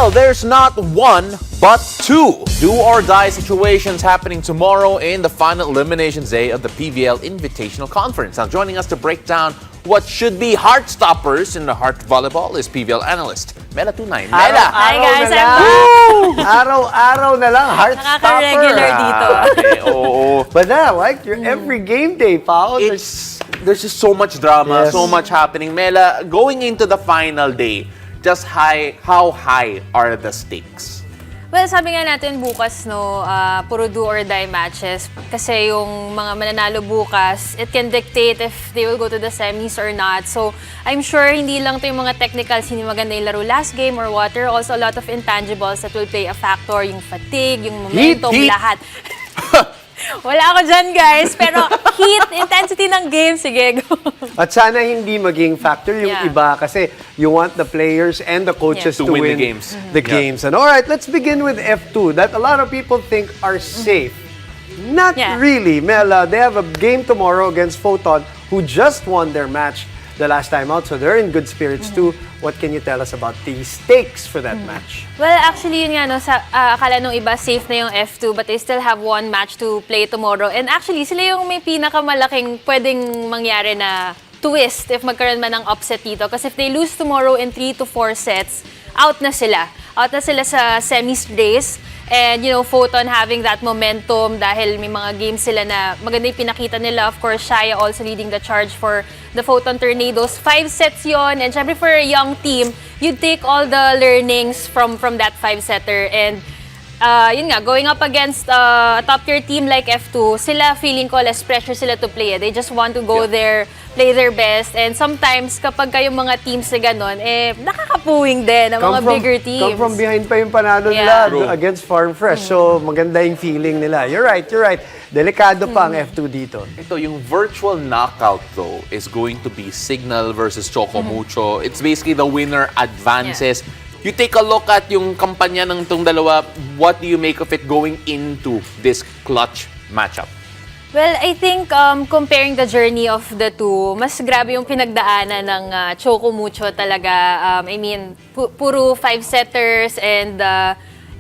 Well, there's not one, but two do-or-die situations happening tomorrow in the final eliminations day of the PVL Invitational Conference. Now, joining us to break down what should be heart-stoppers in the heart volleyball is PVL analyst Mela Tunay. Mela! Hi guys, Araw-araw na lang, heart-stopper. Nakaka-regular dito. Oo. But now, like, your every game day, Pao. There's just so much drama, Yes. so much happening. Mela, going into the final day, just how high are the stakes? Well, sabi nga natin bukas, no, puro do or die matches. Kasi yung mga mananalo bukas, it can dictate if they will go to the semis or not. So, I'm sure hindi lang ito yung mga technicals, hindi maganda yung laro last game or what. There are also a lot of intangibles that will play a factor. Yung fatigue, yung momentum, Heat. lahat. Wala ako dyan, guys. Pero heat, intensity ng game, sige, go. At sana hindi maging factor yung Yeah. iba kasi you want the players and the coaches To to win the win games. the games. And all right, let's begin with F2 that a lot of people think are safe. Not Yeah. really, Mela. They have a game tomorrow against Photon who just won their match the last time out. So they're in good spirits too. What can you tell us about the stakes for that match? Well, actually, yun nga, no, akala nung iba safe na yung F2 but they still have one match to play tomorrow. And actually, sila yung may pinakamalaking pwedeng mangyari na twist if magkaroon man ng upset dito. Kasi if they lose tomorrow in 3 to 4 sets, out na sila. Out na sila sa semis race. And, you know, Photon having that momentum dahil may mga games sila na maganda yung pinakita nila. Of course, Shaya also leading the charge for the Photon Tornadoes. 5 sets yon. And syempre for a young team, you'd take all the learnings from that 5-setter. And yun nga, going up against a top-tier team like F2, sila feeling ko less pressure sila to play. They just want to go there, play their best. And sometimes, kapag kayong mga teams na gano'n, nakakapuwing din ang mga bigger teams. Come from behind pa yung panalo Yeah. nila against Farm Fresh. So maganda yung feeling nila. You're right. Delikado pa ang F2 dito. Ito, yung virtual knockout though is going to be Signal versus Choco Mucho. It's basically the winner advances. You take a look at yung kampanya ng itong dalawa, what do you make of it going into this clutch matchup? Well, I think comparing the journey of the two, mas grabe yung pinagdaanan ng Choco Mucho talaga. I mean, puro 5-setters and,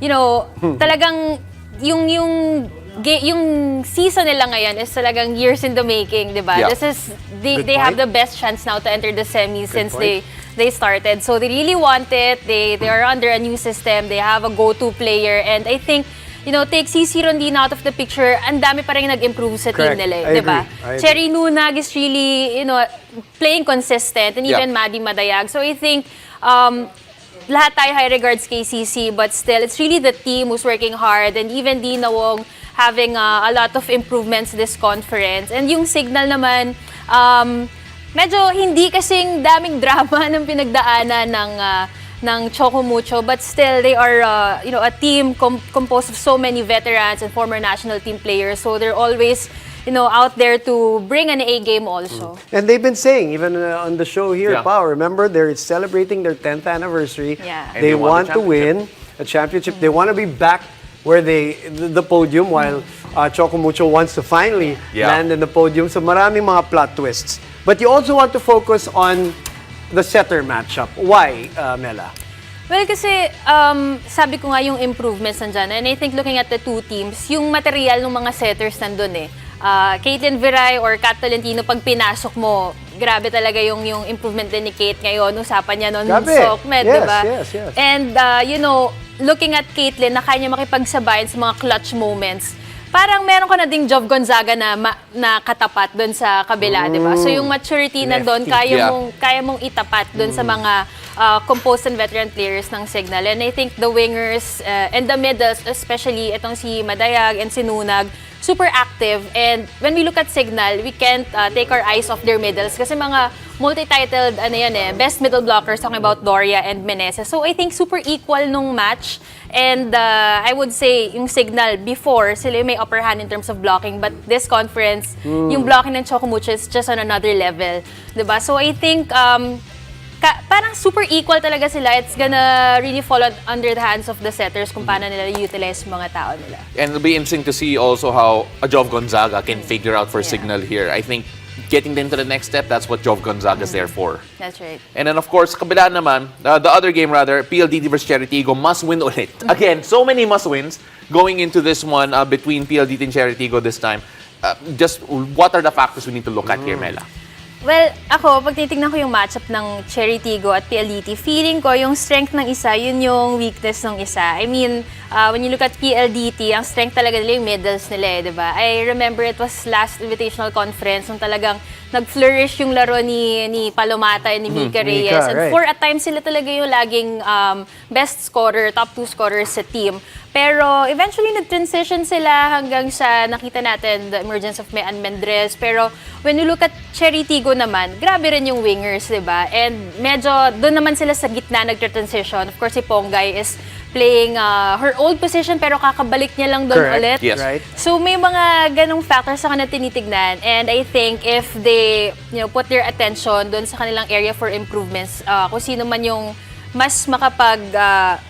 you know, talagang yung season nila ngayon is talagang years in the making, di ba? Yeah. This is, they have the best chance now to enter the semis since they started. So they really want it. They are under a new system. They have a go-to player. And I think, you know, take CC Rondina out of the picture, ang dami pa rin nag-improve sa team nila, di ba? Chery Nunag is really, you know, playing consistent and even Maddie Madayag. So I think, lahat tayo high regards kay CC, but still, it's really the team who's working hard and even Dina Wong having a lot of improvements this conference. And yung Signal naman, medyo hindi kasing daming drama ng pinagdaanan ng Choco Mucho, but still they are you know, a team composed of so many veterans and former national team players. So they're always, you know, out there to bring an A game also. And they've been saying, even on the show here, Yeah. Pao, remember, they're celebrating their 10th anniversary. Yeah. And They they won want the to win a championship. They want to be back where the podium, while Choco Mucho wants to finally land in the podium. So maraming mga plot twists. But you also want to focus on the setter matchup. Why, Mela? Well, kasi sabi ko nga yung improvements nandyan. And I think looking at the two teams, yung material ng mga setters nandun eh. Caitlin Viray or Kat Tolentino, pag pinasok mo, grabe talaga yung improvement din ni Kate ngayon. Usapan niya noon sa Okmed, Yes, di ba? yes. And, you know, looking at Caitlin, na kaya niya makipagsabayan sa mga clutch moments, parang meron ka na ding Jov Gonzaga na katapat doon sa kabila, di ba? So yung maturity nandun, kaya mong itapat doon sa mga composed and veteran players ng Signal. And I think the wingers and the middles, especially itong si Madayag and si Nunag, super active. And when we look at Signal, we can't take our eyes off their middles kasi mga multi-titled, best middle blockers, talking about Doria and Meneses. So I think super equal nung match. And I would say, yung Signal, before, sila may upper hand in terms of blocking. But this conference, yung blocking ng Choco Mucho is just on another level. Diba? So I think, parang super equal talaga sila. It's gonna really fall under the hands of the setters kung paano nila utilize mga tao nila. And it'll be interesting to see also how a Jov Gonzaga can figure out for Signal here. I think getting them to the next step, that's what Jov Gonzaga is there for. That's right. And then, of course, kabila naman, the other game rather, PLDT versus Chery Tiggo, must win ulit. Again, so many must wins going into this one between PLDT and Chery Tiggo this time. Just what are the factors we need to look at here, Mela? Well, ako, pag titignan ko yung matchup ng Chery Tiggo at PLDT, feeling ko yung strength ng isa, yun yung weakness ng isa. I mean, when you look at PLDT, ang strength talaga nila yung medals nila eh, di ba? I remember it was last Invitational Conference nung talagang nag-flourish yung laro ni Palomata and ni Mika Reyes. And right. at times sila talaga yung laging best scorer, top 2 scorers sa team. Pero eventually nag-transition sila hanggang sa nakita natin the emergence of Mean Mendres. Pero when you look at Chery Tiggo naman, grabe rin yung wingers, di ba? And medyo doon naman sila sa gitna nag-transition. Of course, si Ponggay is playing her old position pero kakabalik niya lang doon ulit. Yes. Right. So may mga ganong factors sa kanila tinitignan, and I think if they put their attention doon sa kanilang area for improvements, kung sino man yung mas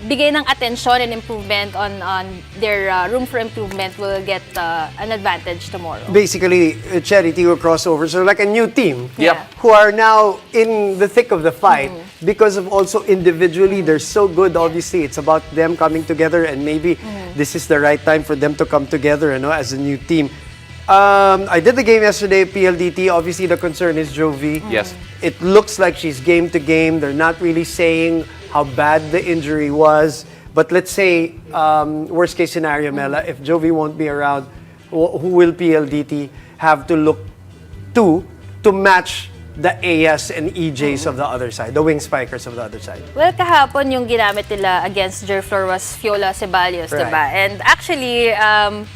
bigay ng attention and improvement on their room for improvement will get an advantage tomorrow. Basically, Chery Tiggo crossovers are like a new team. Yep. Who are now in the thick of the fight because of also individually they're so good. Obviously, it's about them coming together, and maybe this is the right time for them to come together, as a new team. I did the game yesterday, PLDT. Obviously, the concern is Jovi. Yes. It looks like she's game to game. They're not really saying how bad the injury was. But let's say, worst case scenario, Mela, if Jovi won't be around, who will PLDT have to look to match the AS and EJs of the other side, the wing spikers of the other side? Well, kahapon yung ginamit nila against Jerflor was Fiola Ceballos, Right. diba? And actually,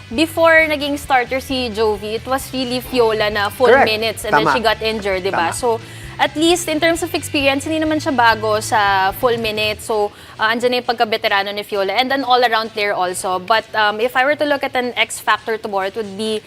before naging starter si Jovi, it was really Fiola na full Correct. minutes, and Tama. then she got injured, diba? Tama. So, at least in terms of experience, hindi naman siya bago sa full minutes. So, andyan na yung pagka-veterano ni Fiola and an all-around player also. But if I were to look at an X factor tomorrow, it would be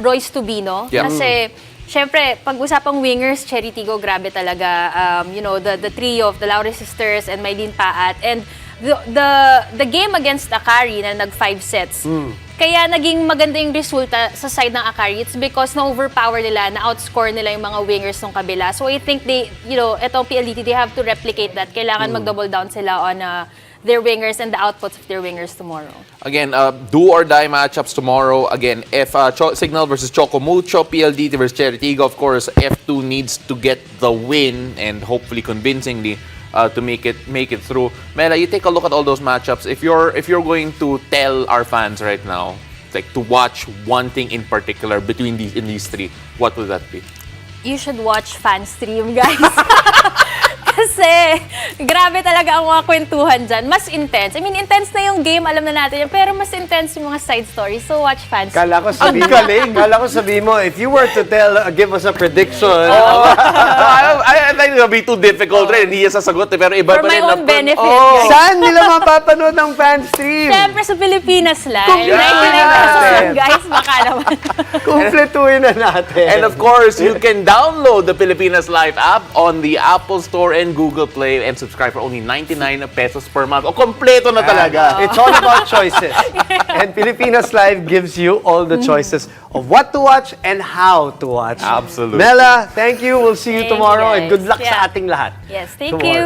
Royce Tubino. Yeah. Kasi, syempre, pag-usapang wingers, Chery Tiggo, grabe talaga. The trio of the Laure sisters and Maylene Paat. And the game against Akari na nag-5 sets, kaya naging maganda yung resulta sa side ng Akari. It's because na-overpower nila, na-outscore nila yung mga wingers ng kabila. So I think itong PLDT, they have to replicate that. Kailangan mag-double down sila on their wingers and the outputs of their wingers tomorrow. Again, do or die matchups tomorrow. Again, if Signal versus Choco Mucho, PLDT versus Chery Tiggo, of course, F2 needs to get the win and hopefully convincingly to make it through. Mela, you take a look at all those matchups. If you're going to tell our fans right now, like to watch one thing in particular between these three, what would that be? You should watch fan stream, guys. Kasi, grabe talaga ang mga kwentuhan dyan. Mas intense. I mean, intense na yung game, alam na natin yan. Pero mas intense yung mga side stories. So, watch fans. Kala ko sabi mo, if you were to give us a prediction. I think it'll be too difficult rin. Hindi yan sasagot. Pero iba For pa my rin own benefit, Oh, guys. saan nila mapapanood ng fan stream? Siyempre sa Pilipinas Live. Kumpletuhin 99 pesos natin. lang, guys. Baka naman. Kumpletuhin na natin. And of course, you can download the Pilipinas Live app on the Apple Store and Google Play and subscribe for only 99 pesos per month. O, kompleto na talaga. It's all about choices. And Pilipinas Live gives you all the choices of what to watch and how to watch. Absolutely. Mela, thank you. We'll see you Thank you, tomorrow. And guys. good luck sa ating lahat. Yes, thank tomorrow. you.